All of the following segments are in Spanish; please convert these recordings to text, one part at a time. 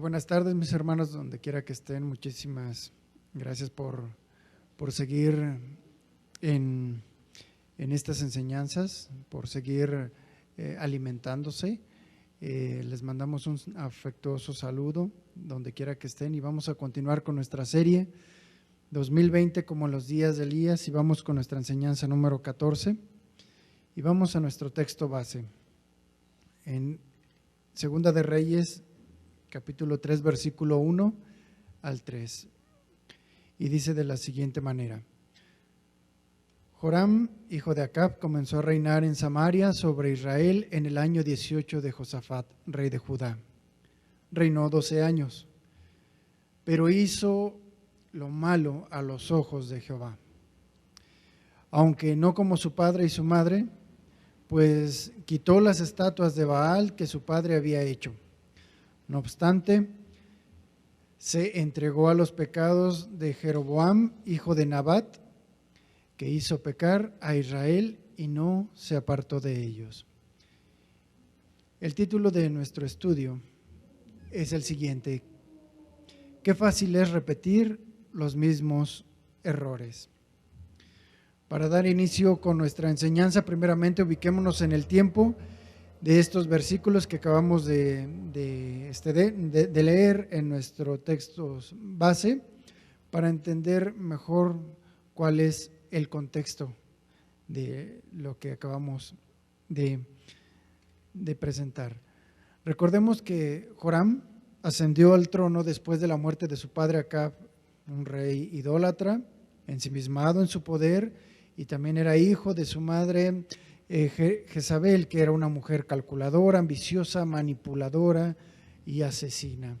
buenas tardes, mis hermanos, donde quiera que estén. Muchísimas gracias por seguir en estas enseñanzas, por seguir alimentándose. Les mandamos un afectuoso saludo donde quiera que estén y vamos a continuar con nuestra serie 2020 como los días de Elías y vamos con nuestra enseñanza número 14 y vamos a nuestro texto base en Segunda de Reyes, capítulo 3, versículo 1 al 3, y dice de la siguiente manera: Joram, hijo de Acab, comenzó a reinar en Samaria sobre Israel en el año 18 de Josafat, rey de Judá. Reinó 12 años, pero hizo lo malo a los ojos de Jehová, aunque no como su padre y su madre, pues quitó las estatuas de Baal que su padre había hecho. No obstante, se entregó a los pecados de Jeroboam, hijo de Nabat, que hizo pecar a Israel y no se apartó de ellos. El título de nuestro estudio es el siguiente: qué fácil es repetir los mismos errores. Para dar inicio con nuestra enseñanza, primeramente ubiquémonos en el tiempo de estos versículos que acabamos de leer en nuestro texto base, para entender mejor cuál es el contexto de lo que acabamos de presentar. Recordemos que Joram ascendió al trono después de la muerte de su padre Acab, un rey idólatra, ensimismado en su poder, y también era hijo de su madre Jezabel, que era una mujer calculadora, ambiciosa, manipuladora y asesina.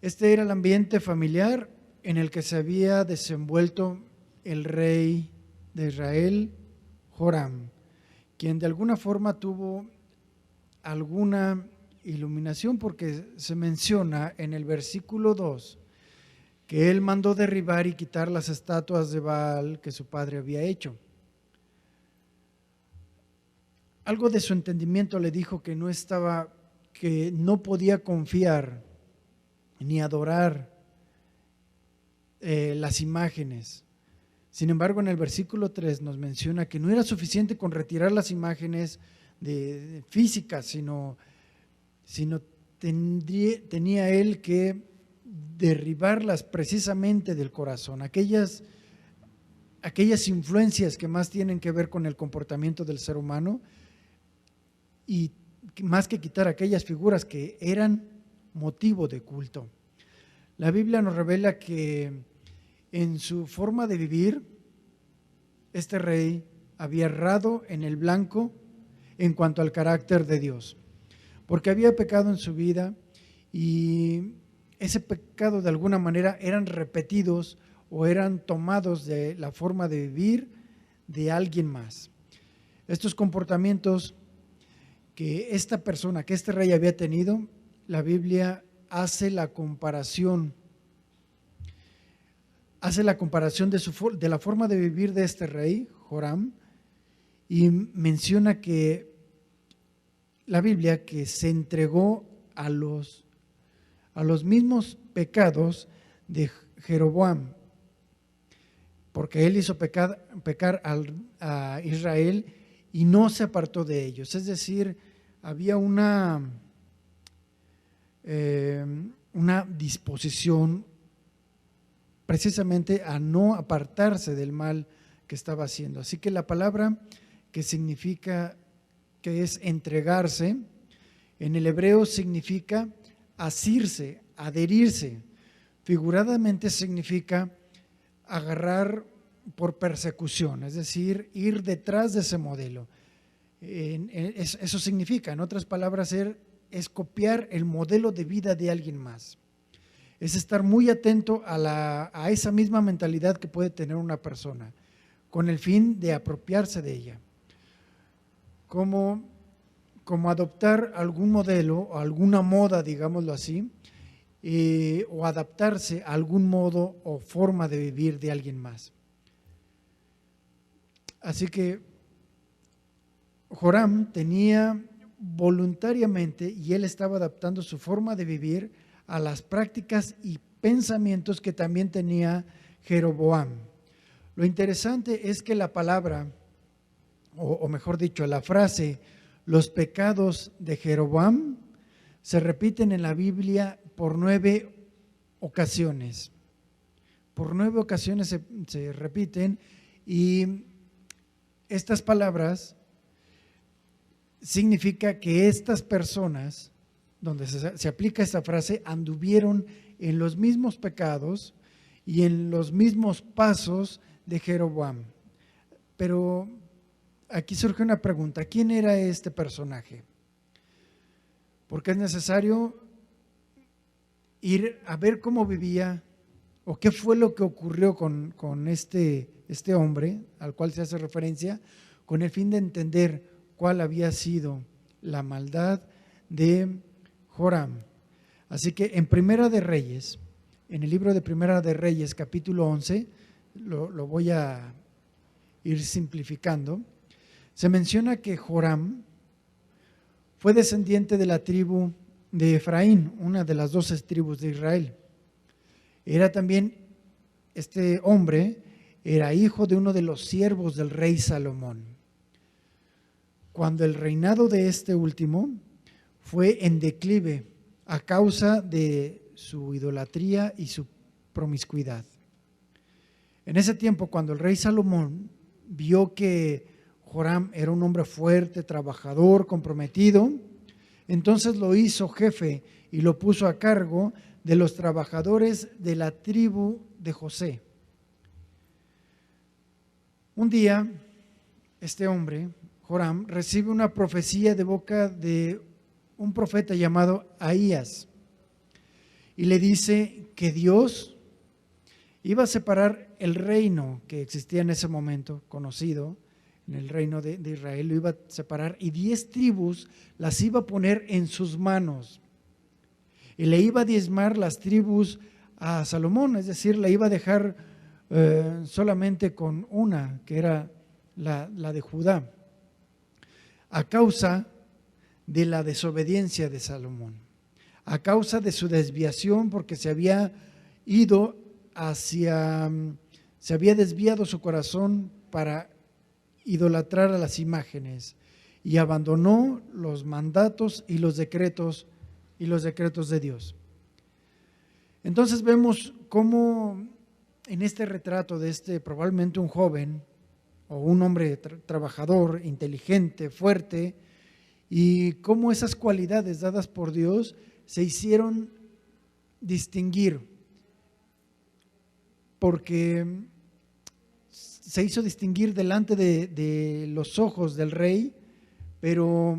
Este era el ambiente familiar en el que se había desenvuelto el rey de Israel, Joram, quien de alguna forma tuvo alguna iluminación, porque se menciona en el versículo 2 que él mandó derribar y quitar las estatuas de Baal que su padre había hecho. Algo de su entendimiento le dijo que no podía confiar ni adorar las imágenes. Sin embargo, en el versículo 3 nos menciona que no era suficiente con retirar las imágenes físicas, sino tenía él que derribarlas precisamente del corazón, aquellas influencias que más tienen que ver con el comportamiento del ser humano, y más que quitar aquellas figuras que eran motivo de culto. La Biblia nos revela que en su forma de vivir, este rey había errado en el blanco en cuanto al carácter de Dios, porque había pecado en su vida y ese pecado de alguna manera eran repetidos o eran tomados de la forma de vivir de alguien más. Estos comportamientos que esta persona, que este rey había tenido, la Biblia hace la comparación de la forma de vivir de este rey, Joram, y menciona que la Biblia que se entregó a los mismos pecados de Jeroboam, porque él hizo pecar a Israel y no se apartó de ellos. Es decir, había una disposición precisamente a no apartarse del mal que estaba haciendo. Así que la palabra que significa, que es entregarse, en el hebreo significa asirse, adherirse. Figuradamente significa agarrar por persecución, es decir, ir detrás de ese modelo. Eso significa, en otras palabras, es copiar el modelo de vida de alguien más. Es estar muy atento a esa misma mentalidad que puede tener una persona, con el fin de apropiarse de ella. Como adoptar algún modelo o alguna moda, digámoslo así, o adaptarse a algún modo o forma de vivir de alguien más. Así que Joram tenía voluntariamente y él estaba adaptando su forma de vivir a las prácticas y pensamientos que también tenía Jeroboam. Lo interesante es que la palabra, o mejor dicho, la frase, los pecados de Jeroboam, se repiten en la Biblia por 9 ocasiones. Por 9 ocasiones se repiten, y estas palabras significa que estas personas, donde se aplica esta frase, anduvieron en los mismos pecados y en los mismos pasos de Jeroboam. Pero aquí surge una pregunta: ¿quién era este personaje? Porque es necesario ir a ver cómo vivía o qué fue lo que ocurrió con este hombre al cual se hace referencia, con el fin de entender cuál había sido la maldad de Joram. Así que en Primera de Reyes, en el libro de Primera de Reyes, capítulo 11, lo voy a ir simplificando, se menciona que Joram fue descendiente de la tribu de Efraín, una de las 12 tribus de Israel. Era también, este hombre era hijo de uno de los siervos del rey Salomón. Cuando el reinado de este último fue en declive a causa de su idolatría y su promiscuidad. En ese tiempo, cuando el rey Salomón vio que Joram era un hombre fuerte, trabajador, comprometido, entonces lo hizo jefe y lo puso a cargo de los trabajadores de la tribu de José. Un día, este hombre, Joram, recibe una profecía de boca de un profeta llamado Ahías y le dice que Dios iba a separar el reino que existía en ese momento, conocido en el reino de Israel, lo iba a separar, y 10 tribus las iba a poner en sus manos. Y le iba a diezmar las tribus a Salomón, es decir, le iba a dejar solamente con una, que era la de Judá, a causa de la desobediencia de Salomón, a causa de su desviación, porque se había desviado su corazón para idolatrar a las imágenes y abandonó los mandatos y los decretos de Dios. Entonces vemos cómo en este retrato de probablemente un joven o un hombre trabajador, inteligente, fuerte, y cómo esas cualidades dadas por Dios se hicieron distinguir, porque se hizo distinguir delante de los ojos del rey, pero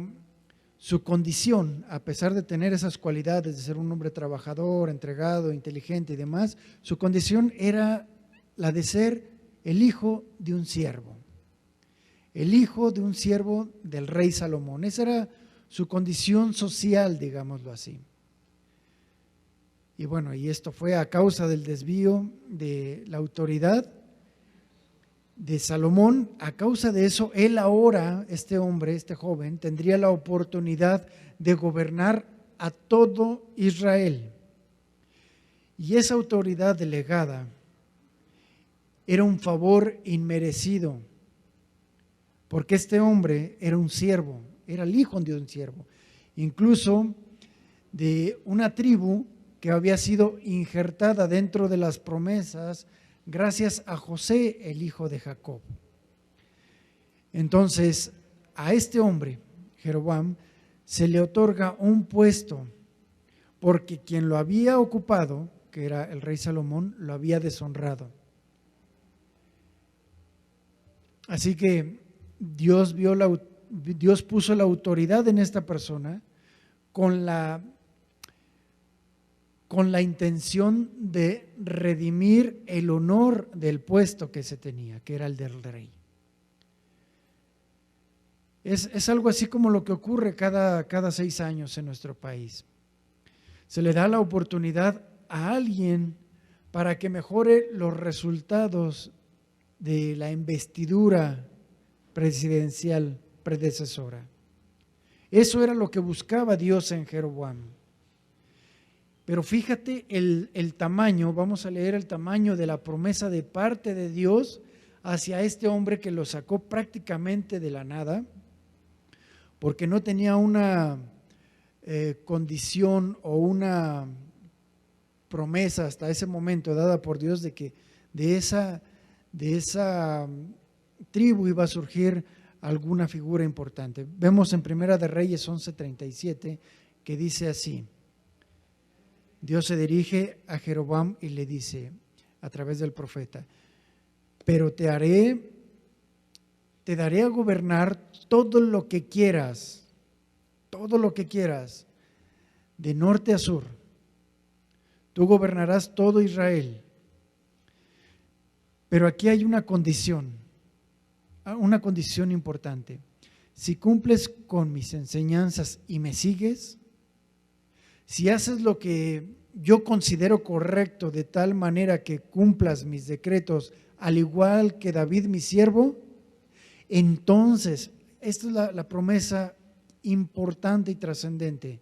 su condición, a pesar de tener esas cualidades de ser un hombre trabajador, entregado, inteligente y demás, su condición era la de ser el hijo de un siervo. El hijo de un siervo del rey Salomón. Esa era su condición social, digámoslo así. Y bueno, y esto fue a causa del desvío de la autoridad de Salomón. A causa de eso, él ahora, este hombre, este joven, tendría la oportunidad de gobernar a todo Israel. Y esa autoridad delegada era un favor inmerecido, porque este hombre era un siervo, era el hijo de un siervo, incluso de una tribu que había sido injertada dentro de las promesas gracias a José, el hijo de Jacob. Entonces, a este hombre, Jeroboam, se le otorga un puesto, porque quien lo había ocupado, que era el rey Salomón, lo había deshonrado. Así que Dios puso la autoridad en esta persona con la intención de redimir el honor del puesto que se tenía, que era el del rey. Es algo así como lo que ocurre cada 6 años en nuestro país. Se le da la oportunidad a alguien para que mejore los resultados de la investidura presidencial predecesora. Eso era lo que buscaba Dios en Jeroboam. Pero fíjate el tamaño, vamos a leer el tamaño de la promesa de parte de Dios hacia este hombre que lo sacó prácticamente de la nada, porque no tenía una condición o una promesa hasta ese momento dada por Dios de que de esa tribu iba a surgir alguna figura importante. Vemos en Primera de Reyes 11:37 que dice así: Dios se dirige a Jeroboam y le dice a través del profeta: pero te daré a gobernar todo lo que quieras, de norte a sur. Tú gobernarás todo Israel. Pero aquí hay una condición importante. Si cumples con mis enseñanzas y me sigues, si haces lo que yo considero correcto de tal manera que cumplas mis decretos, al igual que David mi siervo, entonces, esta es la promesa importante y trascendente,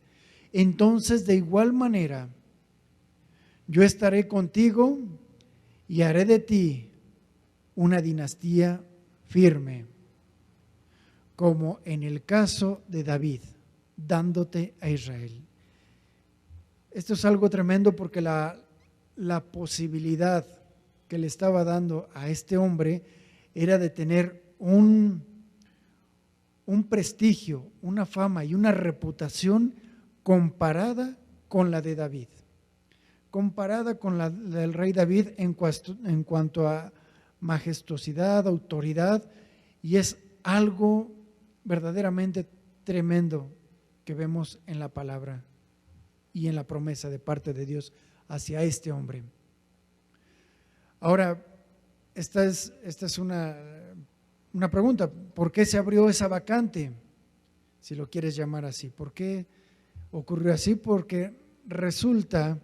entonces de igual manera yo estaré contigo y haré de ti una dinastía firme, como en el caso de David, dándote a Israel. Esto es algo tremendo porque la posibilidad que le estaba dando a este hombre era de tener un prestigio, una fama y una reputación comparada con la de David, comparada con la del rey David en cuanto a majestuosidad, autoridad, y es algo verdaderamente tremendo que vemos en la palabra y en la promesa de parte de Dios hacia este hombre. Ahora, esta es una pregunta: ¿por qué se abrió esa vacante? Si lo quieres llamar así. ¿Por qué ocurrió así? Porque resulta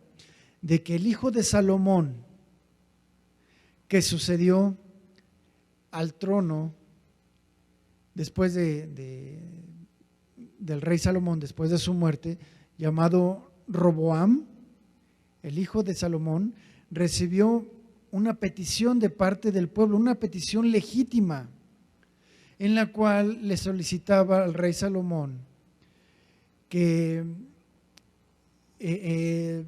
de que el hijo de Salomón, que sucedió al trono después del rey Salomón, después de su muerte, llamado Roboam, el hijo de Salomón, recibió una petición de parte del pueblo, una petición legítima, en la cual le solicitaba al rey Salomón que, al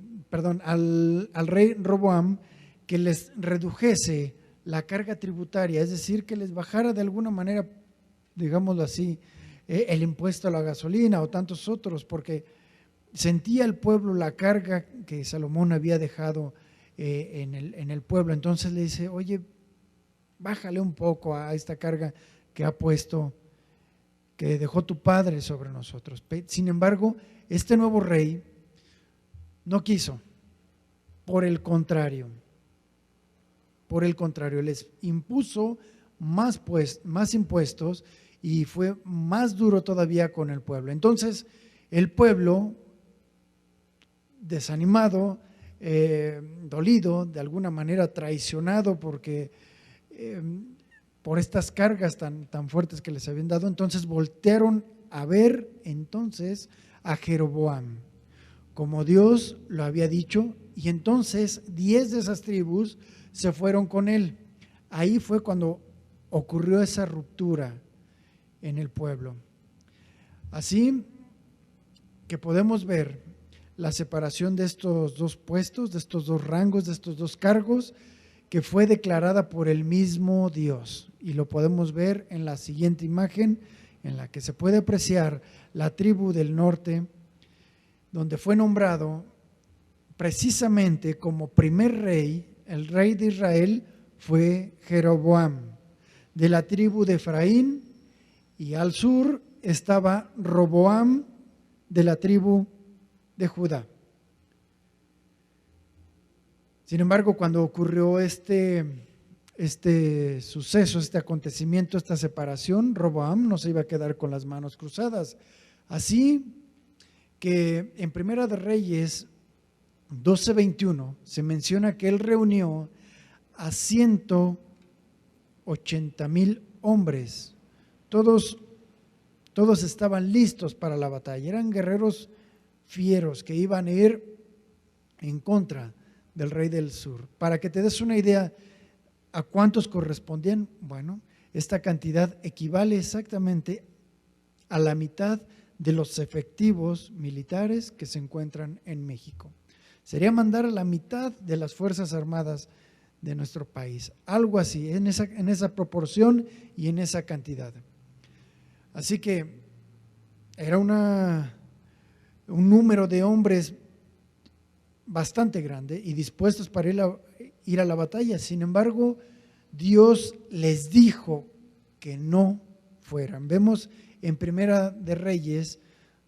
rey Roboam, que les redujese la carga tributaria, es decir, que les bajara de alguna manera, digámoslo así, el impuesto a la gasolina o tantos otros, porque sentía el pueblo la carga que Salomón había dejado en el pueblo. Entonces le dice: oye, bájale un poco a esta carga que ha puesto, que dejó tu padre sobre nosotros. Sin embargo, este nuevo rey no quiso. Por el contrario, les impuso más impuestos y fue más duro todavía con el pueblo. Entonces, el pueblo, desanimado, dolido, de alguna manera traicionado porque por estas cargas tan fuertes que les habían dado, entonces voltearon a ver entonces a Jeroboam, como Dios lo había dicho, y entonces 10 de esas tribus se fueron con él. Ahí fue cuando ocurrió esa ruptura en el pueblo. Así que podemos ver la separación de estos dos puestos, de estos dos rangos, de estos dos cargos, que fue declarada por el mismo Dios. Y lo podemos ver en la siguiente imagen, en la que se puede apreciar la tribu del norte, donde fue nombrado precisamente como primer rey. El rey de Israel fue Jeroboam, de la tribu de Efraín, y al sur estaba Roboam, de la tribu de Judá. Sin embargo, cuando ocurrió este suceso, este acontecimiento, esta separación, Roboam no se iba a quedar con las manos cruzadas. Así que en Primera de Reyes 12:21 se menciona que él reunió a 180,000 hombres, todos Todos estaban listos para la batalla. Eran guerreros fieros que iban a ir en contra del rey del sur. Para que te des una idea a cuántos correspondían, bueno, esta cantidad equivale exactamente a la mitad de los efectivos militares que se encuentran en México. Sería mandar a la mitad de las Fuerzas Armadas de nuestro país, algo así, en esa proporción y en esa cantidad. Así que era un número de hombres bastante grande y dispuestos para ir a la batalla. Sin embargo, Dios les dijo que no fueran. Vemos en Primera de Reyes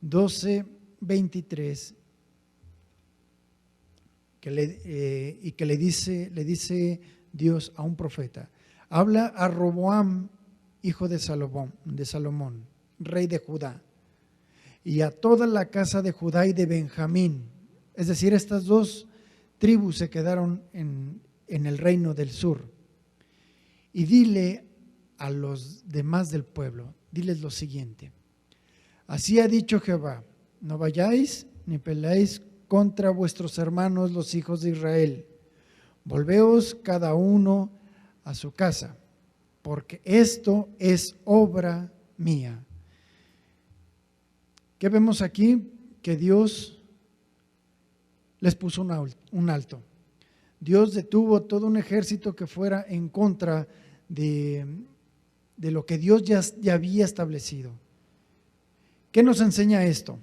12:23 que le dice Dios a un profeta. Habla a Roboam, hijo de Salomón, rey de Judá, y a toda la casa de Judá y de Benjamín. Es decir, estas dos tribus se quedaron en el reino del sur. Y dile a los demás del pueblo, diles lo siguiente: así ha dicho Jehová, no vayáis ni peleáis contra vuestros hermanos los hijos de Israel. Volveos cada uno a su casa, porque esto es obra mía. ¿Qué vemos aquí? Que Dios les puso un alto. Dios detuvo todo un ejército que fuera en contra de lo que Dios ya había establecido. ¿Qué nos enseña esto?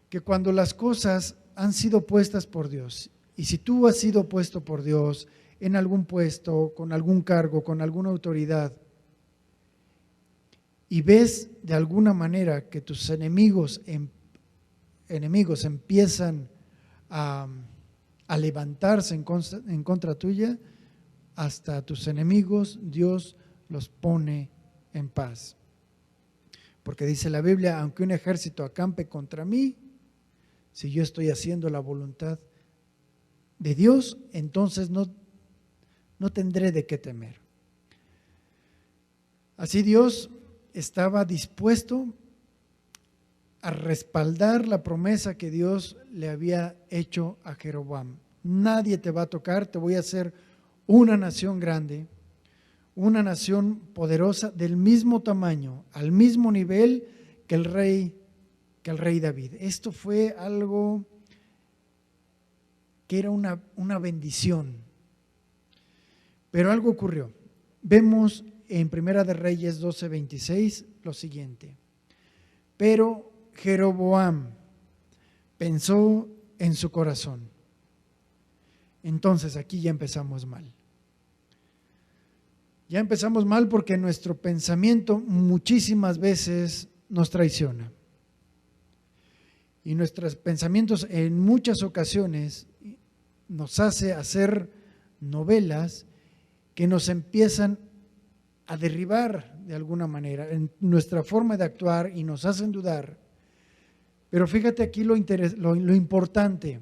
Que cuando las cosas han sido puestas por Dios, y si tú has sido puesto por Dios en algún puesto, con algún cargo, con alguna autoridad, y ves de alguna manera que tus enemigos empiezan a levantarse en contra tuya, hasta tus enemigos Dios los pone en paz. Porque dice la Biblia, aunque un ejército acampe contra mí, si yo estoy haciendo la voluntad de Dios, entonces no tendré de qué temer. Así Dios estaba dispuesto a respaldar la promesa que Dios le había hecho a Jeroboam. Nadie te va a tocar, te voy a hacer una nación grande, una nación poderosa del mismo tamaño, al mismo nivel que el rey David. Esto fue algo que era una bendición. Pero algo ocurrió. Vemos en Primera de Reyes 12:26 lo siguiente: pero Jeroboam pensó en su corazón. Entonces aquí ya empezamos mal. Ya empezamos mal porque nuestro pensamiento muchísimas veces nos traiciona. Y nuestros pensamientos en muchas ocasiones nos hace hacer novelas que nos empiezan a derribar de alguna manera en nuestra forma de actuar y nos hacen dudar. Pero fíjate aquí lo importante: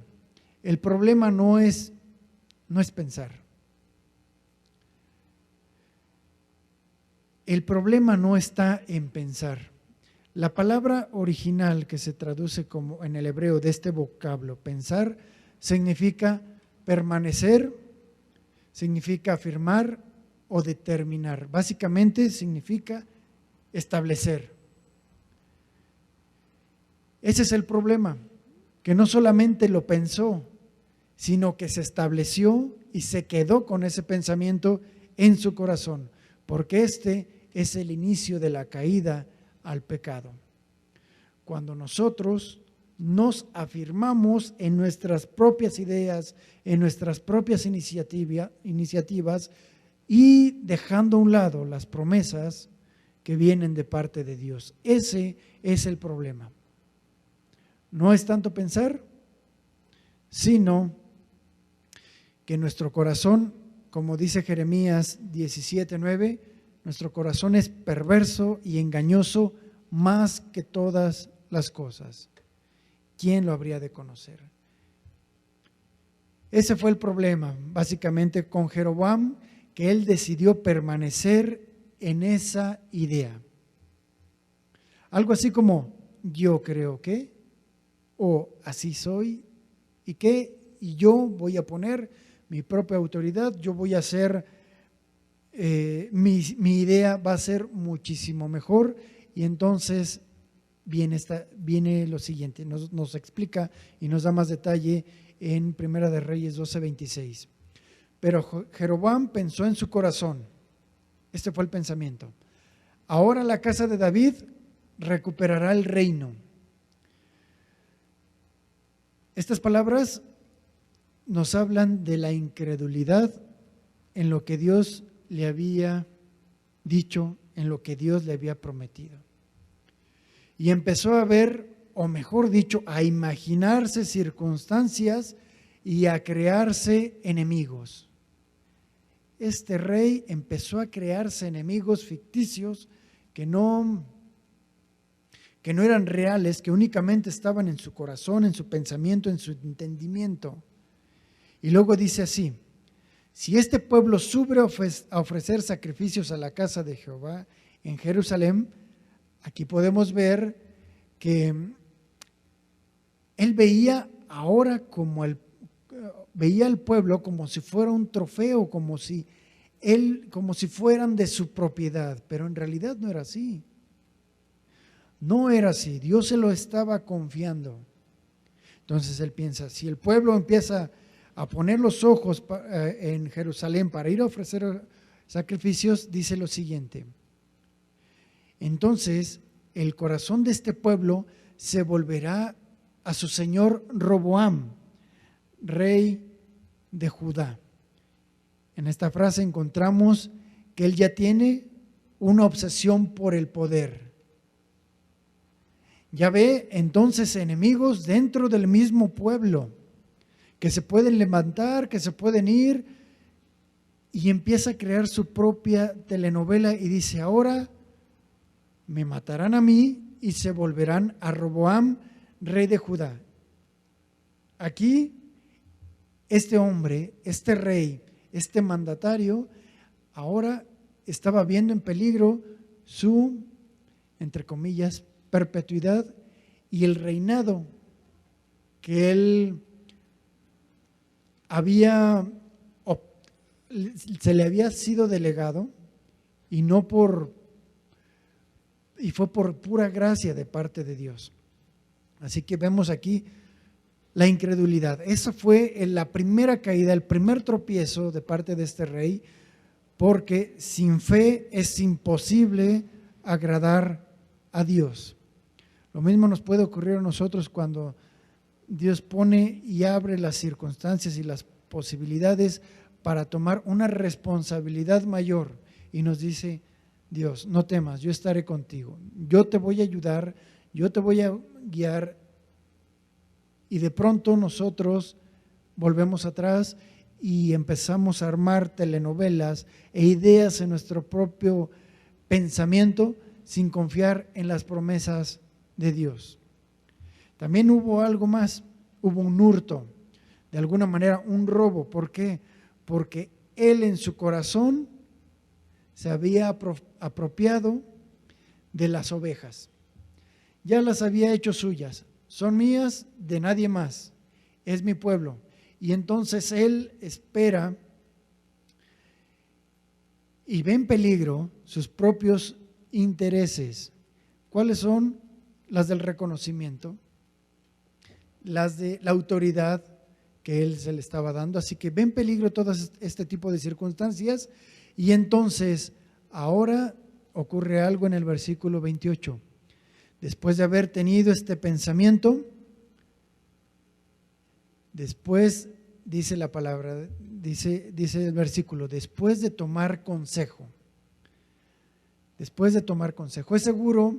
el problema no es pensar. El problema no está en pensar. La palabra original que se traduce como en el hebreo de este vocablo, pensar, significa permanecer, significa afirmar o determinar. Básicamente significa establecer. Ese es el problema, que no solamente lo pensó, sino que se estableció y se quedó con ese pensamiento en su corazón, porque este es el inicio de la caída al pecado. Cuando nosotros nos afirmamos en nuestras propias ideas, en nuestras propias iniciativas y dejando a un lado las promesas que vienen de parte de Dios. Ese es el problema. No es tanto pensar, sino que nuestro corazón, como dice Jeremías 17:9, nuestro corazón es perverso y engañoso más que todas las cosas. ¿Quién lo habría de conocer? Ese fue el problema, básicamente, con Jeroboam, que él decidió permanecer en esa idea. Algo así como, yo creo que, o así soy, y qué, y yo voy a poner mi propia autoridad, yo voy a hacer, mi idea va a ser muchísimo mejor, y entonces viene lo siguiente, nos explica y nos da más detalle en Primera de Reyes 12:26. Pero Jeroboam pensó en su corazón, este fue el pensamiento: ahora la casa de David recuperará el reino. Estas palabras nos hablan de la incredulidad en lo que Dios le había dicho, en lo que Dios le había prometido. Y empezó a ver, o mejor dicho, a imaginarse circunstancias y a crearse enemigos. Este rey empezó a crearse enemigos ficticios que no eran reales, que únicamente estaban en su corazón, en su pensamiento, en su entendimiento. Y luego dice así: si este pueblo sube a ofrecer sacrificios a la casa de Jehová en Jerusalén, aquí podemos ver que él veía ahora veía al pueblo como si fuera un trofeo, como si fueran de su propiedad, pero en realidad no era así. No era así, Dios se lo estaba confiando. Entonces él piensa, si el pueblo empieza a poner los ojos en Jerusalén para ir a ofrecer sacrificios, dice lo siguiente: entonces el corazón de este pueblo se volverá a su señor Roboam, rey de Judá. En esta frase encontramos que él ya tiene una obsesión por el poder. Ya ve entonces enemigos dentro del mismo pueblo que se pueden levantar, que se pueden ir, y empieza a crear su propia telenovela y dice: ahora me matarán a mí y se volverán a Roboam, rey de Judá. Aquí este hombre, este rey, este mandatario, ahora estaba viendo en peligro su, entre comillas, perpetuidad y el reinado que él se le había sido delegado, y fue por pura gracia de parte de Dios. Así que vemos aquí la incredulidad. Esa fue la primera caída, el primer tropiezo de parte de este rey, porque sin fe es imposible agradar a Dios. Lo mismo nos puede ocurrir a nosotros cuando Dios pone y abre las circunstancias y las posibilidades para tomar una responsabilidad mayor, y nos dice: Dios, no temas, yo estaré contigo, yo te voy a ayudar, yo te voy a guiar. Y de pronto nosotros volvemos atrás y empezamos a armar telenovelas e ideas en nuestro propio pensamiento sin confiar en las promesas de Dios. También hubo algo más, hubo un hurto, de alguna manera un robo. ¿Por qué? Porque él en su corazón se había apropiado de las ovejas. Ya las había hecho suyas. Son mías, de nadie más. Es mi pueblo. Y entonces él espera y ve en peligro sus propios intereses. ¿Cuáles son? Las del reconocimiento, las de la autoridad que él se le estaba dando. Así que ve en peligro todo este tipo de circunstancias. Y entonces ahora ocurre algo en el versículo 28. Después de haber tenido este pensamiento, después dice la palabra, dice el versículo, después de tomar consejo. Después de tomar consejo. Es seguro,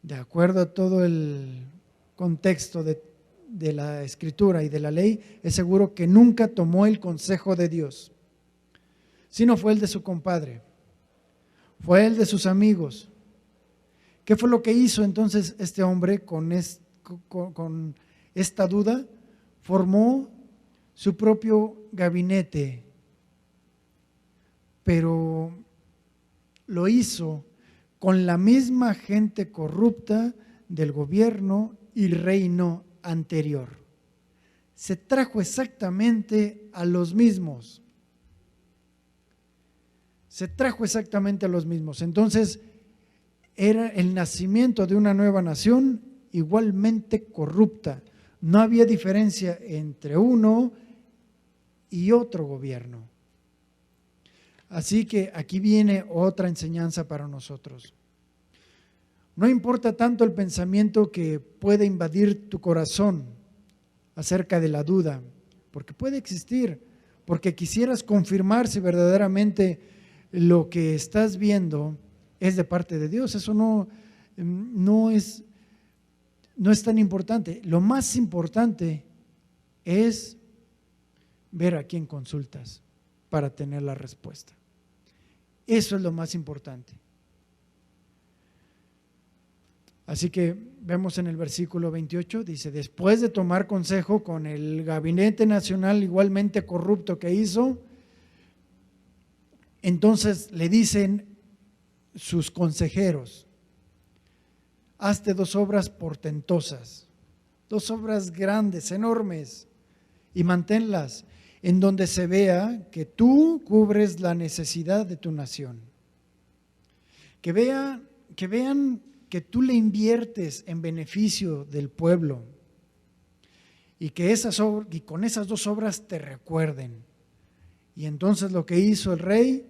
de acuerdo a todo el contexto de la Escritura y de la ley, es seguro que nunca tomó el consejo de Dios, sino fue el de su compadre, fue el de sus amigos. ¿Qué fue lo que hizo entonces este hombre con esta duda? Formó su propio gabinete, pero lo hizo con la misma gente corrupta del gobierno y reino anterior. Se trajo exactamente a los mismos. Se trajo exactamente a los mismos. Entonces, era el nacimiento de una nueva nación igualmente corrupta. No había diferencia entre uno y otro gobierno. Así que aquí viene otra enseñanza para nosotros. No importa tanto el pensamiento que puede invadir tu corazón acerca de la duda, porque puede existir, porque quisieras confirmar si verdaderamente lo que estás viendo es de parte de Dios. Eso no es tan importante. Lo más importante es ver a quién consultas para tener la respuesta. Eso es lo más importante. Así que vemos en el versículo 28, dice, después de tomar consejo con el gabinete nacional igualmente corrupto que hizo, entonces le dicen sus consejeros, hazte 2 obras portentosas, 2 obras grandes, enormes, y manténlas, en donde se vea que tú cubres la necesidad de tu nación. Que vean que tú le inviertes en beneficio del pueblo y que con esas 2 obras te recuerden. Y entonces lo que hizo el rey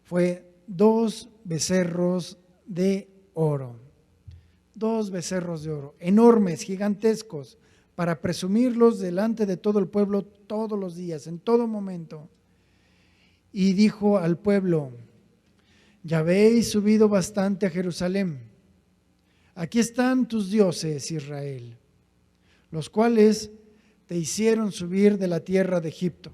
fue 2 becerros de oro. 2 becerros de oro, enormes, gigantescos, para presumirlos delante de todo el pueblo todos los días, en todo momento. Y dijo al pueblo, ya habéis subido bastante a Jerusalén. Aquí están tus dioses, Israel, los cuales te hicieron subir de la tierra de Egipto.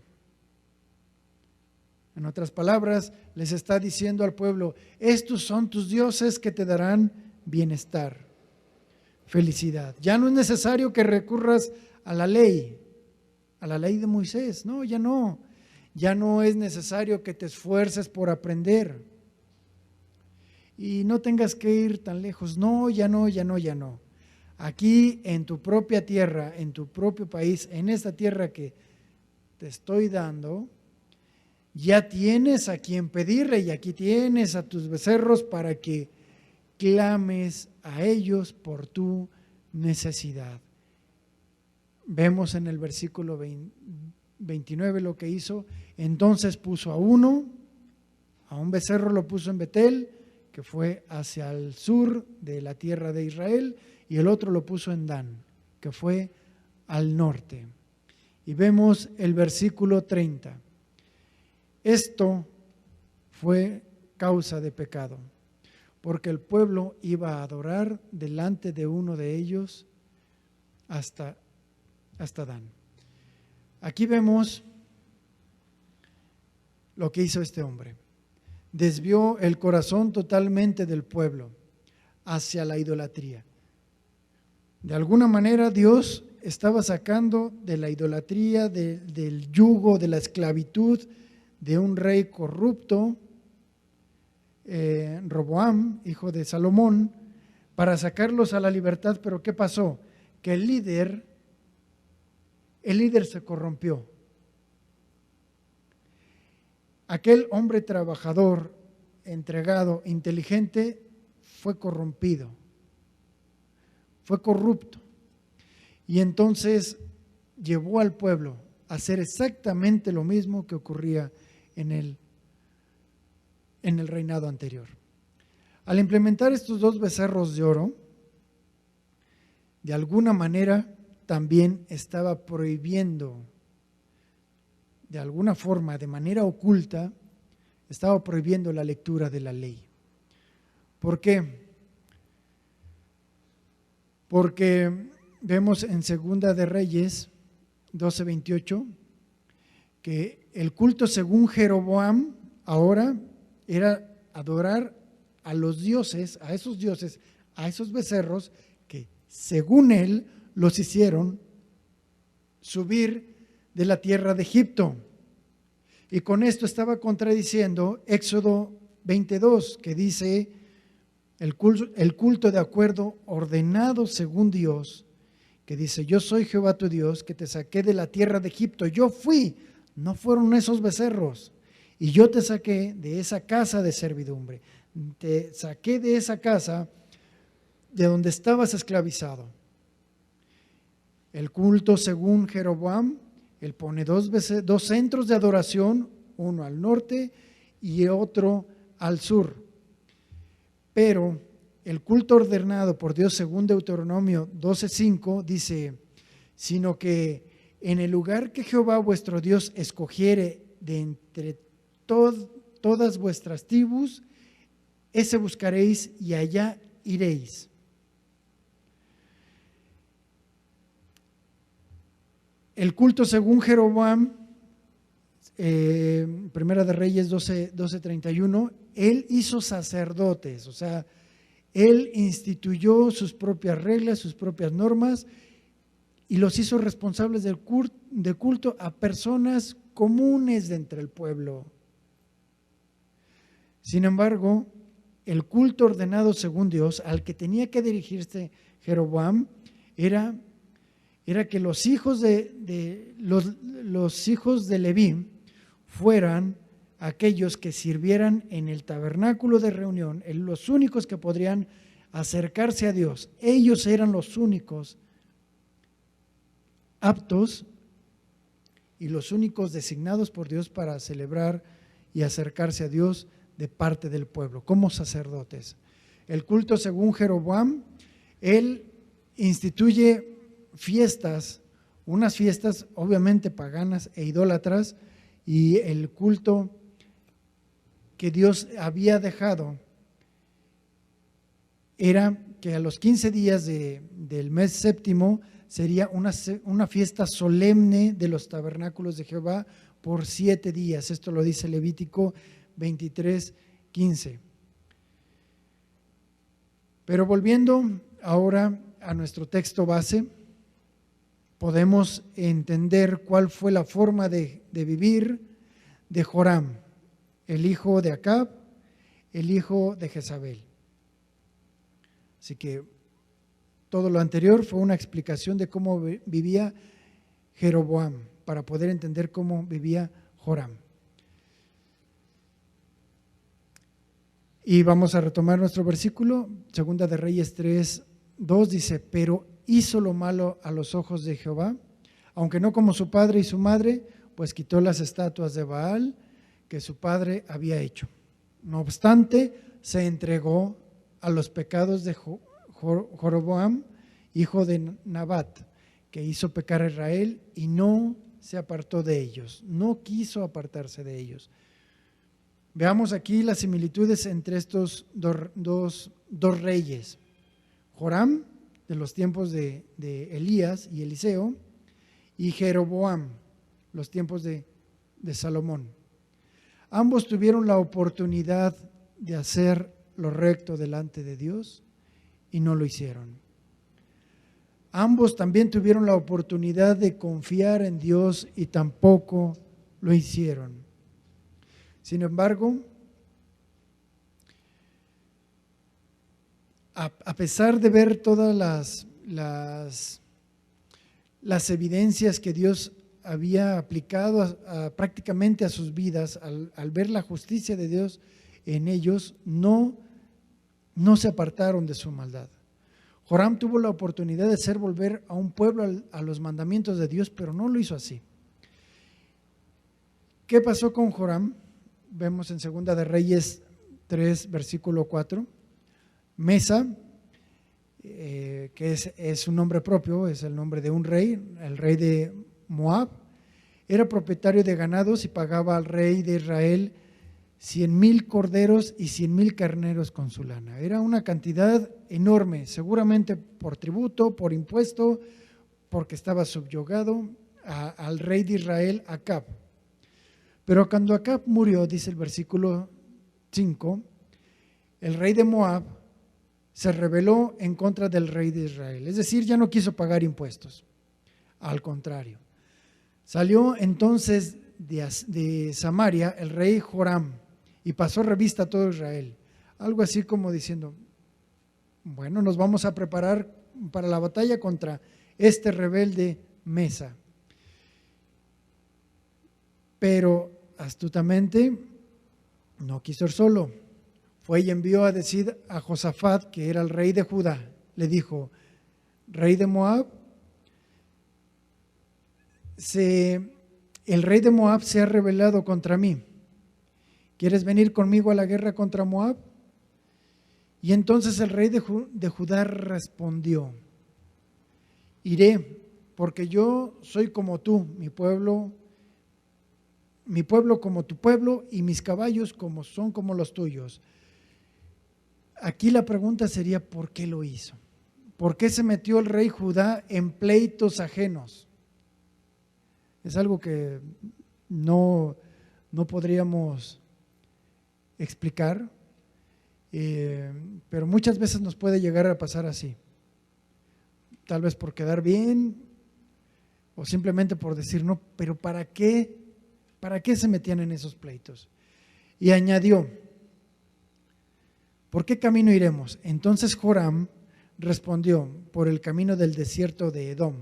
En otras palabras, les está diciendo al pueblo, estos son tus dioses que te darán bienestar, felicidad. Ya no es necesario que recurras a la ley de Moisés. No, ya no. Ya no es necesario que te esfuerces por aprender. Y no tengas que ir tan lejos. No, ya no. Aquí en tu propia tierra, en tu propio país, en esta tierra que te estoy dando, ya tienes a quien pedirle y aquí tienes a tus becerros para que clames a ellos por tu necesidad. Vemos en el versículo 29 lo que hizo. Entonces puso a un becerro lo puso en Betel, que fue hacia el sur de la tierra de Israel, y el otro lo puso en Dan, que fue al norte. Y vemos el versículo 30. Esto fue causa de pecado, porque el pueblo iba a adorar delante de uno de ellos hasta Dan. Aquí vemos lo que hizo este hombre. Desvió el corazón totalmente del pueblo hacia la idolatría. De alguna manera Dios estaba sacando de la idolatría, del yugo, de la esclavitud de un rey corrupto, Roboam, hijo de Salomón, para sacarlos a la libertad. Pero ¿qué pasó? Que el líder se corrompió. Aquel hombre trabajador, entregado, inteligente, fue corrompido, fue corrupto. Y entonces llevó al pueblo a hacer exactamente lo mismo que ocurría en el reinado anterior. Al implementar estos 2 becerros de oro, de alguna manera también estaba prohibiendo, de alguna forma, de manera oculta, estaba prohibiendo la lectura de la ley. ¿Por qué? Porque vemos en Segunda de Reyes 12:28 que el culto según Jeroboam ahora era adorar a los dioses, a esos becerros que según él los hicieron subir de la tierra de Egipto. Y con esto estaba contradiciendo Éxodo 22, que dice, el culto de acuerdo ordenado según Dios, que dice: yo soy Jehová tu Dios, que te saqué de la tierra de Egipto. Yo fui, no fueron esos becerros. Y yo te saqué de esa casa de servidumbre. Te saqué de esa casa de donde estabas esclavizado. El culto según Jeroboam, él pone dos centros de adoración, uno al norte y otro al sur. Pero el culto ordenado por Dios según Deuteronomio 12:5 dice: sino que en el lugar que Jehová vuestro Dios escogiere de entre todas vuestras tribus, ese buscaréis y allá iréis. El culto según Jeroboam, Primera de Reyes 12:31, él hizo sacerdotes, o sea, él instituyó sus propias reglas, sus propias normas y los hizo responsables de culto a personas comunes de entre el pueblo. Sin embargo, el culto ordenado según Dios, al que tenía que dirigirse Jeroboam, era que los hijos de Leví fueran aquellos que sirvieran en el tabernáculo de reunión, los únicos que podrían acercarse a Dios. Ellos eran los únicos aptos y los únicos designados por Dios para celebrar y acercarse a Dios de parte del pueblo, como sacerdotes. El culto según Jeroboam, él instituye fiestas, unas fiestas obviamente paganas e idólatras, y el culto que Dios había dejado era que a los 15 días del mes séptimo sería una fiesta solemne de los tabernáculos de Jehová por 7 días. Esto lo dice Levítico 23:15. Pero volviendo ahora a nuestro texto base, podemos entender cuál fue la forma de vivir de Joram, el hijo de Acab, el hijo de Jezabel. Así que todo lo anterior fue una explicación de cómo vivía Jeroboam, para poder entender cómo vivía Joram. Y vamos a retomar nuestro versículo, Segunda de Reyes 3:2 dice: pero hizo lo malo a los ojos de Jehová, aunque no como su padre y su madre, pues quitó las estatuas de Baal que su padre había hecho. No obstante, se entregó a los pecados de Jeroboam, hijo de Nabat, que hizo pecar a Israel y no se apartó de ellos, no quiso apartarse de ellos. Veamos aquí las similitudes entre estos dos reyes. Joram, de los tiempos de Elías y Eliseo, y Jeroboam, los tiempos de Salomón. Ambos tuvieron la oportunidad de hacer lo recto delante de Dios y no lo hicieron. Ambos también tuvieron la oportunidad de confiar en Dios y tampoco lo hicieron. Sin embargo, a pesar de ver todas las evidencias que Dios había aplicado prácticamente a sus vidas, al ver la justicia de Dios en ellos, no se apartaron de su maldad. Joram tuvo la oportunidad de hacer volver a un pueblo a los mandamientos de Dios, pero no lo hizo así. ¿Qué pasó con Joram? Vemos en Segunda de Reyes 3, versículo 4. Mesa, que es un nombre propio, es el nombre de un rey, el rey de Moab, era propietario de ganados y pagaba al rey de Israel 100,000 corderos y 100,000 carneros con su lana. Era una cantidad enorme, seguramente por tributo, por impuesto, porque estaba subyugado al rey de Israel, Acab. Pero cuando Acab murió, dice el versículo 5, el rey de Moab se rebeló en contra del rey de Israel, es decir, ya no quiso pagar impuestos, al contrario. Salió entonces de Samaria el rey Joram y pasó revista a todo Israel, algo así como diciendo: Bueno, nos vamos a preparar para la batalla contra este rebelde Mesa. Pero astutamente no quiso ir solo. Fue y envió a decir a Josafat, que era el rey de Judá, le dijo: rey de Moab, el rey de Moab se ha rebelado contra mí. ¿Quieres venir conmigo a la guerra contra Moab? Y entonces el rey de Judá respondió: iré, porque yo soy como tú, mi pueblo como tu pueblo, y mis caballos son como los tuyos. Aquí la pregunta sería: ¿por qué lo hizo? ¿Por qué se metió el rey Judá en pleitos ajenos? Es algo que no podríamos explicar, pero muchas veces nos puede llegar a pasar así. Tal vez por quedar bien o simplemente por decir no, pero ¿para qué? ¿Para qué se metían en esos pleitos? Y añadió: ¿por qué camino iremos? Entonces Joram respondió: por el camino del desierto de Edom.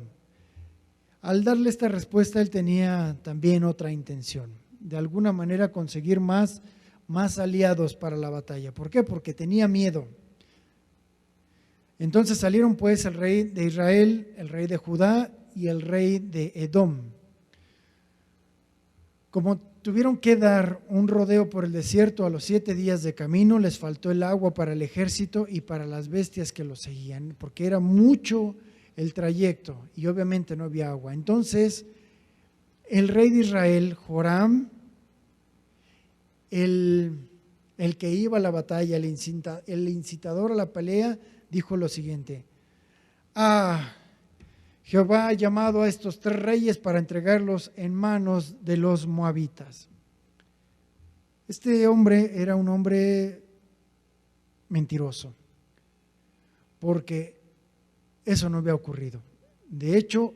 Al darle esta respuesta, él tenía también otra intención, de alguna manera conseguir más aliados para la batalla. ¿Por qué? Porque tenía miedo. Entonces salieron pues el rey de Israel, el rey de Judá y el rey de Edom. Como tuvieron que dar un rodeo por el desierto, a los 7 días de camino les faltó el agua para el ejército y para las bestias que los seguían, porque era mucho el trayecto y obviamente no había agua. Entonces el rey de Israel, Joram, el que iba a la batalla, el incitador a la pelea, dijo lo siguiente: Jehová ha llamado a estos 3 reyes para entregarlos en manos de los moabitas. Este hombre era un hombre mentiroso, porque eso no había ocurrido. De hecho,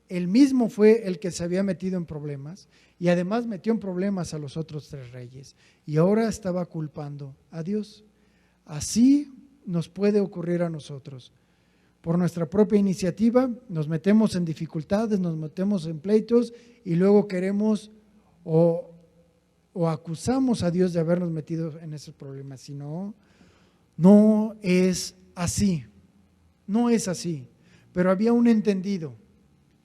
él mismo fue el que se había metido en problemas y además metió en problemas a los otros 3 reyes y ahora estaba culpando a Dios. Así nos puede ocurrir a nosotros. Por nuestra propia iniciativa nos metemos en dificultades, nos metemos en pleitos y luego queremos o acusamos a Dios de habernos metido en esos problemas. Si no, no es así. No es así. Pero había un entendido,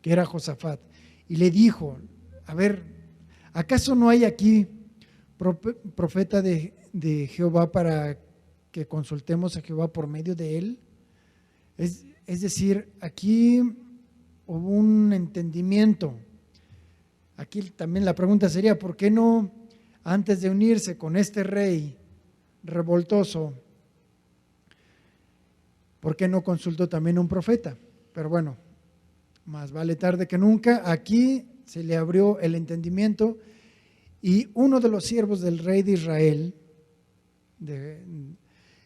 que era Josafat, y le dijo: a ver, ¿acaso no hay aquí profeta de Jehová para que consultemos a Jehová por medio de él? Es decir, aquí hubo un entendimiento. Aquí también la pregunta sería: ¿por qué no, antes de unirse con este rey revoltoso, por qué no consultó también a un profeta? Pero bueno, más vale tarde que nunca. Aquí se le abrió el entendimiento y uno de los siervos del rey de Israel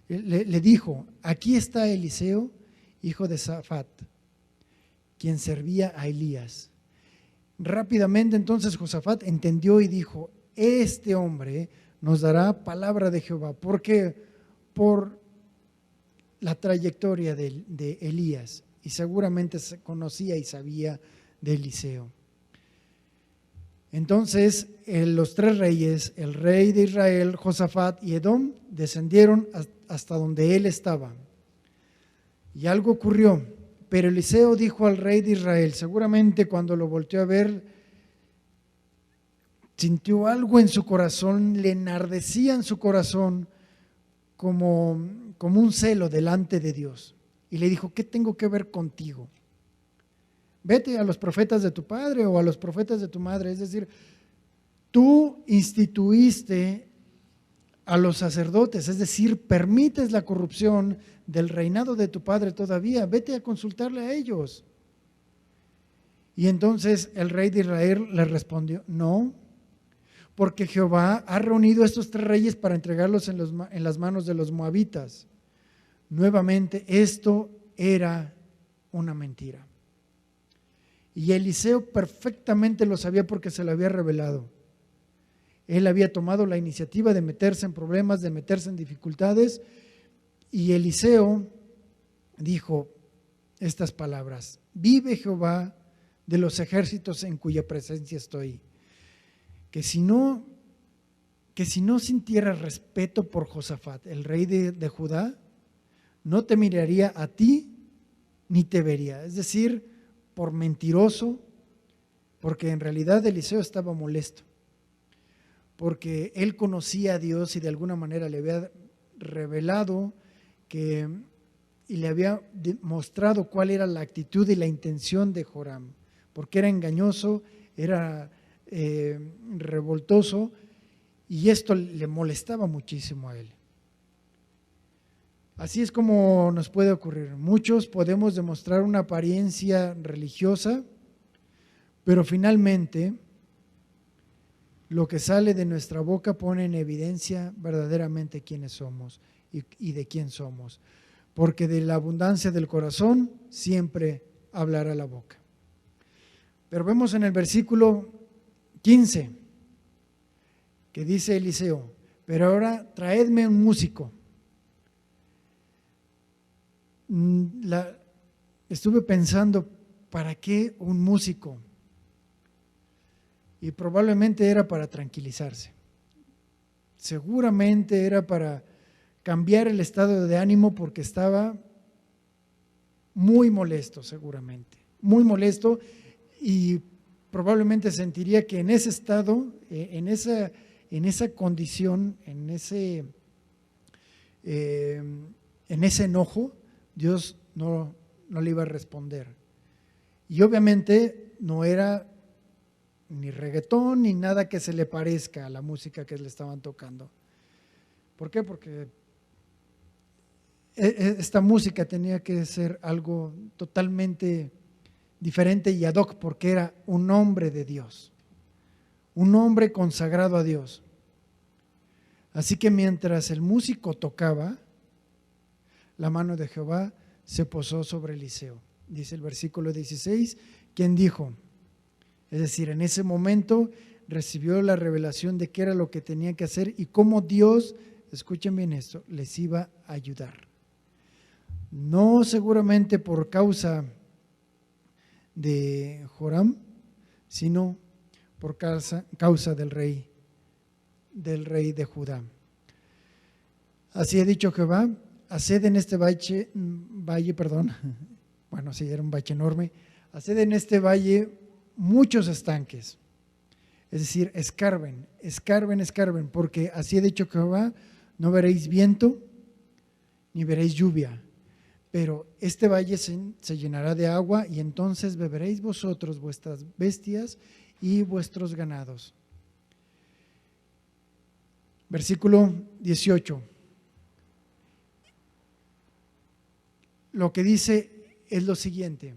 le dijo: aquí está Eliseo, hijo de Safat, quien servía a Elías. Rápidamente entonces Josafat entendió y dijo: este hombre nos dará palabra de Jehová, porque por la trayectoria de Elías, y seguramente se conocía y sabía de Eliseo. Entonces los 3 reyes, el rey de Israel, Josafat y Edom, descendieron hasta donde él estaba. Y algo ocurrió, pero Eliseo dijo al rey de Israel, seguramente cuando lo volteó a ver, sintió algo en su corazón, le enardecía en su corazón como un celo delante de Dios. Y le dijo: ¿qué tengo que ver contigo? Vete a los profetas de tu padre o a los profetas de tu madre. Es decir, tú instituiste a los sacerdotes, es decir, permites la corrupción del reinado de tu padre todavía. Vete a consultarle a ellos. Y entonces el rey de Israel le respondió: no, porque Jehová ha reunido a estos 3 reyes para entregarlos en las manos de los moabitas. Nuevamente, esto era una mentira. Y Eliseo perfectamente lo sabía porque se lo había revelado. Él había tomado la iniciativa de meterse en problemas, de meterse en dificultades, y Eliseo dijo estas palabras: vive Jehová de los ejércitos en cuya presencia estoy, que si no sintiera respeto por Josafat, el rey de Judá, no te miraría a ti ni te vería. Es decir, por mentiroso, porque en realidad Eliseo estaba molesto, porque él conocía a Dios y de alguna manera le había revelado y le había mostrado cuál era la actitud y la intención de Joram, porque era engañoso, era revoltoso, y esto le molestaba muchísimo a él. Así es como nos puede ocurrir. Muchos podemos demostrar una apariencia religiosa, pero finalmente lo que sale de nuestra boca pone en evidencia verdaderamente quiénes somos y de quién somos, porque de la abundancia del corazón siempre hablará la boca. Pero vemos en el versículo 15 que dice Eliseo: pero ahora traedme un músico. Estuve pensando, ¿para qué un músico? Y probablemente era para tranquilizarse. Seguramente era para cambiar el estado de ánimo, porque estaba muy molesto, seguramente, muy molesto, y probablemente sentiría que en ese estado, en esa condición, en ese enojo, Dios no le iba a responder. Y obviamente no era ni reggaetón ni nada que se le parezca a la música que le estaban tocando. ¿Por qué? Porque esta música tenía que ser algo totalmente diferente y ad hoc, porque era un hombre de Dios, un hombre consagrado a Dios. Así que mientras el músico tocaba, la mano de Jehová se posó sobre Eliseo. Dice el versículo 16, quien dijo, es decir, en ese momento recibió la revelación de qué era lo que tenía que hacer y cómo Dios, escuchen bien esto, les iba a ayudar. No seguramente por causa de Joram, sino por causa del rey de Judá. Así ha dicho Jehová: haced en este valle, bueno, sí, era un valle enorme, haced en este valle muchos estanques, es decir, escarben, porque así ha dicho Jehová: no veréis viento, ni veréis lluvia, pero este valle se llenará de agua, y entonces beberéis vosotros, vuestras bestias y vuestros ganados. Versículo 18. Lo que dice es lo siguiente,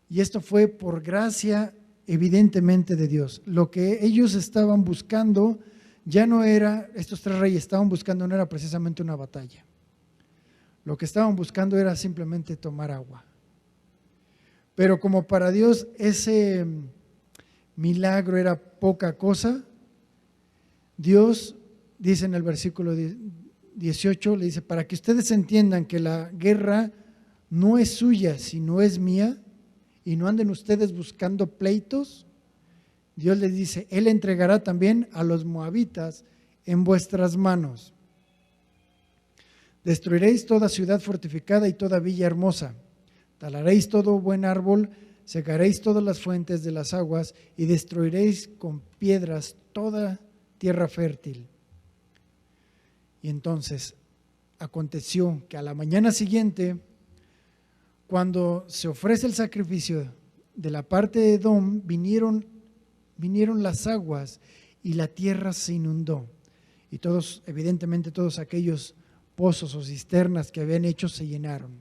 y esto fue por gracia evidentemente de Dios. Lo que ellos estaban buscando ya no era, estos tres reyes estaban buscando, no era precisamente una batalla. Lo que estaban buscando era simplemente tomar agua. Pero como para Dios ese milagro era poca cosa, Dios dice en el versículo 18, le dice: para que ustedes entiendan que la guerra no es suya, sino es mía, y no anden ustedes buscando pleitos, Dios les dice: Él entregará también a los moabitas en vuestras manos. Destruiréis toda ciudad fortificada y toda villa hermosa, talaréis todo buen árbol, secaréis todas las fuentes de las aguas y destruiréis con piedras toda tierra fértil. Y entonces aconteció que a la mañana siguiente, cuando se ofrece el sacrificio de la parte de Edom, vinieron las aguas y la tierra se inundó. Y todos, evidentemente todos aquellos pozos o cisternas que habían hecho se llenaron.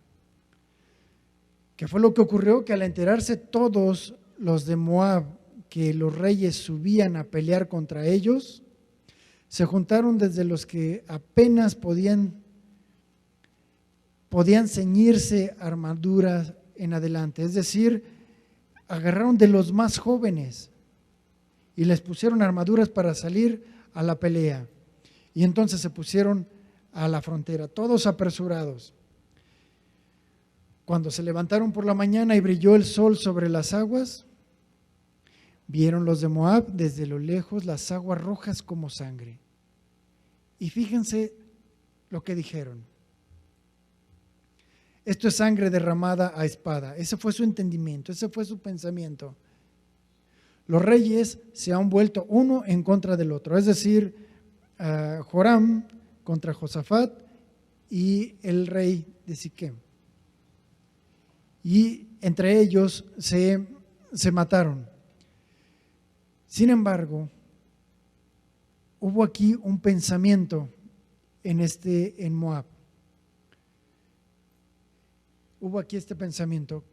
¿Qué fue lo que ocurrió? Que al enterarse todos los de Moab que los reyes subían a pelear contra ellos, se juntaron desde los que apenas podían ceñirse armaduras en adelante, es decir, agarraron de los más jóvenes y les pusieron armaduras para salir a la pelea. Y entonces se pusieron a la frontera, todos apresurados. Cuando se levantaron por la mañana y brilló el sol sobre las aguas, vieron los de Moab desde lo lejos las aguas rojas como sangre. Y fíjense lo que dijeron. Esto es sangre derramada a espada. Ese fue su entendimiento, ese fue su pensamiento. Los reyes se han vuelto uno en contra del otro, es decir, Joram contra Josafat y el rey de Siquem. Y entre ellos se mataron. Sin embargo, hubo aquí un pensamiento en Moab. Hubo aquí este pensamiento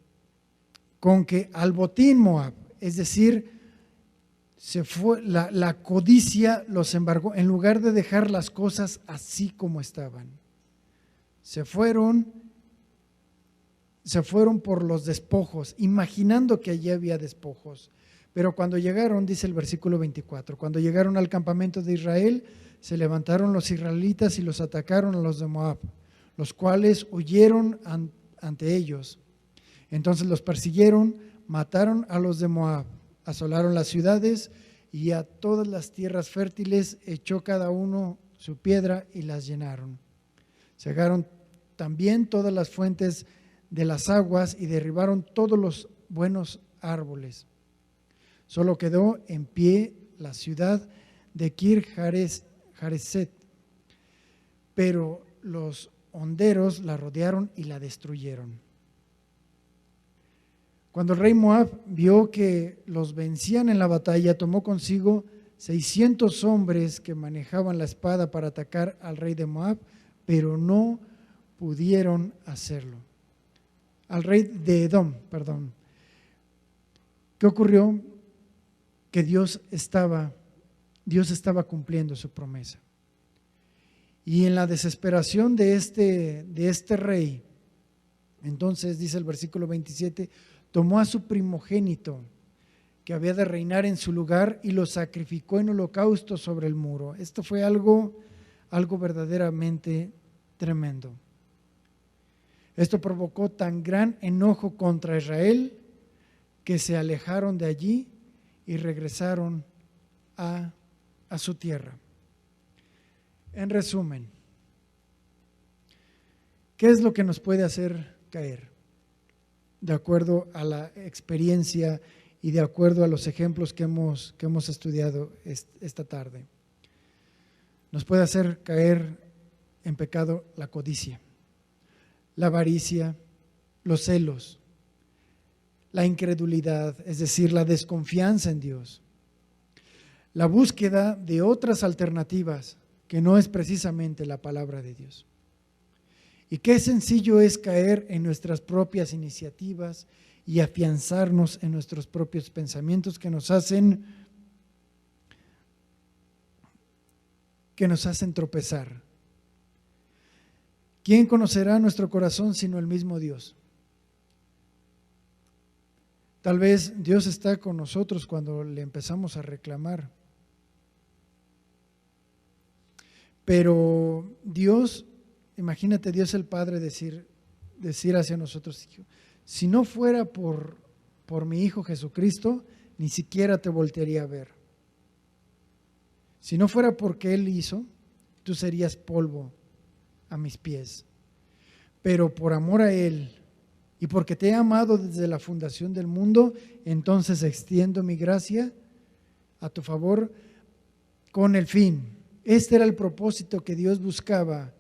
con que al botín Moab, es decir, se fue, la codicia los embargó, en lugar de dejar las cosas así como estaban. Se fueron por los despojos, imaginando que allí había despojos. Pero cuando llegaron, dice el versículo 24, cuando llegaron al campamento de Israel, se levantaron los israelitas y los atacaron a los de Moab, los cuales huyeron ante ellos. Entonces los persiguieron, mataron a los de Moab, asolaron las ciudades y a todas las tierras fértiles echó cada uno su piedra y las llenaron. Cegaron también todas las fuentes de las aguas y derribaron todos los buenos árboles. Solo quedó en pie la ciudad de Kir-Hareset, pero los honderos la rodearon y la destruyeron. Cuando el rey Moab vio que los vencían en la batalla, tomó consigo 600 hombres que manejaban la espada para atacar al rey de Moab, pero no pudieron hacerlo. Al rey de Edom, perdón. ¿Qué ocurrió? Que Dios estaba cumpliendo su promesa. Y en la desesperación de este rey, entonces dice el versículo 27, tomó a su primogénito que había de reinar en su lugar y lo sacrificó en holocausto sobre el muro. Esto fue algo verdaderamente tremendo. Esto provocó tan gran enojo contra Israel que se alejaron de allí y regresaron a su tierra. En resumen, ¿qué es lo que nos puede hacer caer? De acuerdo a la experiencia y de acuerdo a los ejemplos que hemos estudiado esta tarde. Nos puede hacer caer en pecado la codicia, la avaricia, los celos, la incredulidad, es decir, la desconfianza en Dios, la búsqueda de otras alternativas que no es precisamente la palabra de Dios. Y qué sencillo es caer en nuestras propias iniciativas y afianzarnos en nuestros propios pensamientos que nos hacen tropezar. ¿Quién conocerá nuestro corazón sino el mismo Dios? Tal vez Dios está con nosotros cuando le empezamos a reclamar. Pero Dios, imagínate Dios el Padre decir hacia nosotros, si no fuera por mi Hijo Jesucristo, ni siquiera te voltearía a ver. Si no fuera porque Él hizo, tú serías polvo a mis pies. Pero por amor a Él y porque te he amado desde la fundación del mundo, entonces extiendo mi gracia a tu favor con el fin. Este era el propósito que Dios buscaba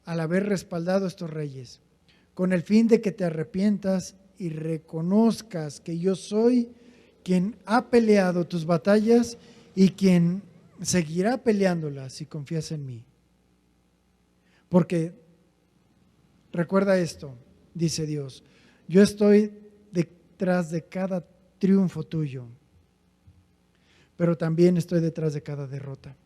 al haber respaldado a estos reyes, con el fin de que te arrepientas y reconozcas que yo soy quien ha peleado tus batallas y quien seguirá peleándolas si confías en mí. Porque recuerda esto, dice Dios, yo estoy detrás de cada triunfo tuyo, pero también estoy detrás de cada derrota.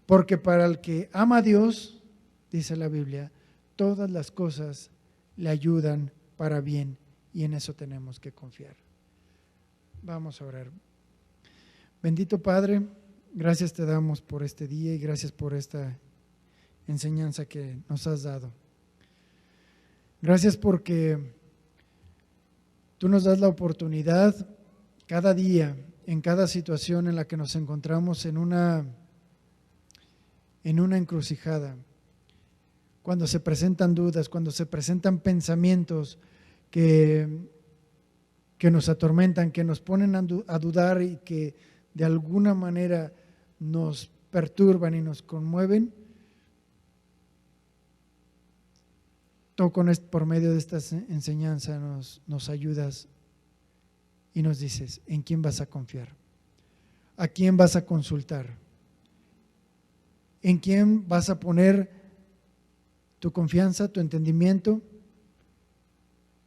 Porque para el que ama a Dios, dice la Biblia, todas las cosas le ayudan para bien y en eso tenemos que confiar. Vamos a orar. Bendito Padre, gracias te damos por este día y gracias por esta enseñanza que nos has dado. Gracias porque tú nos das la oportunidad cada día, en cada situación en la que nos encontramos en una encrucijada, cuando se presentan dudas, cuando se presentan pensamientos que nos atormentan, que nos ponen a dudar y que de alguna manera nos perturban y nos conmueven. Tú por medio de esta enseñanza nos ayudas y nos dices en quién vas a confiar, a quién vas a consultar, en quién vas a poner tu confianza, tu entendimiento.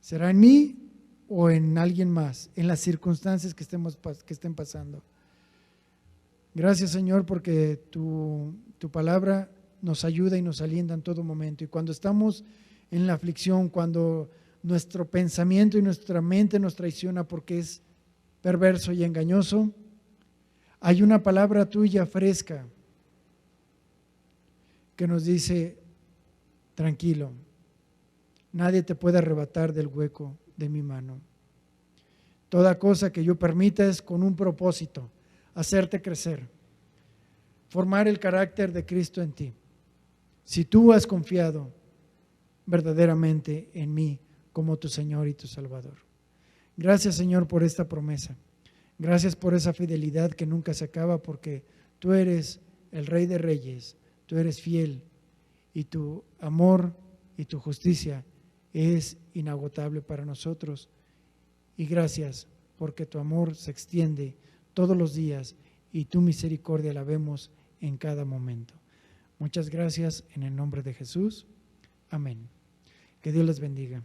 ¿Será en mí o en alguien más, en las circunstancias que estén pasando? Gracias, Señor, porque tu palabra nos ayuda y nos alienta en todo momento. Y cuando estamos en la aflicción, cuando nuestro pensamiento y nuestra mente nos traiciona porque es perverso y engañoso, hay una palabra tuya fresca que nos dice: tranquilo, nadie te puede arrebatar del hueco de mi mano. Toda cosa que yo permita es con un propósito: hacerte crecer, formar el carácter de Cristo en ti. Si tú has confiado verdaderamente en mí como tu Señor y tu Salvador. Gracias, Señor, por esta promesa. Gracias por esa fidelidad que nunca se acaba, porque tú eres el Rey de Reyes, tú eres fiel y tu amor y tu justicia es inagotable para nosotros. Y gracias porque tu amor se extiende todos los días y tu misericordia la vemos en cada momento. Muchas gracias en el nombre de Jesús. Amén. Que Dios les bendiga.